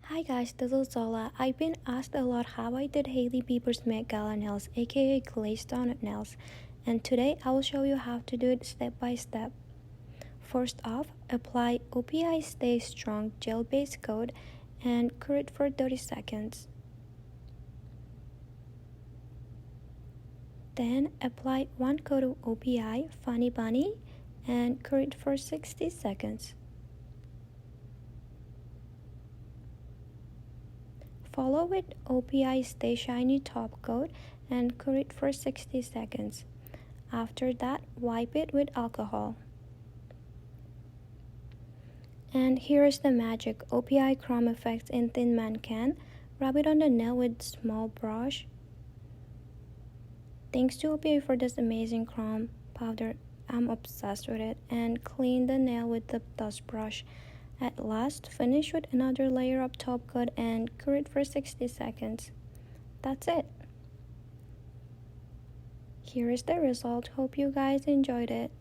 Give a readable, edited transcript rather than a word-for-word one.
Hi guys, this is Zola. I've been asked a lot how I did Hailey Bieber's Met Gala nails, aka glazed donut nails, and today I will show you how to do it step by step. First off, apply OPI Stay Strong gel base coat and cure it for 30 seconds. Then apply 1 coat of OPI Funny Bunny and cure it for 60 seconds. Follow with OPI Stay Shiny top coat and cure it for 60 seconds. After that, wipe it with alcohol. And here is the magic OPI Chrome Effects in Thin Man Can. Rub it on the nail with small brush. Thanks to OPI for this amazing chrome powder. I'm obsessed with it. And clean the nail with the dust brush. At last, finish with another layer of top coat and cure it for 60 seconds. That's it. Here is the result. Hope you guys enjoyed it.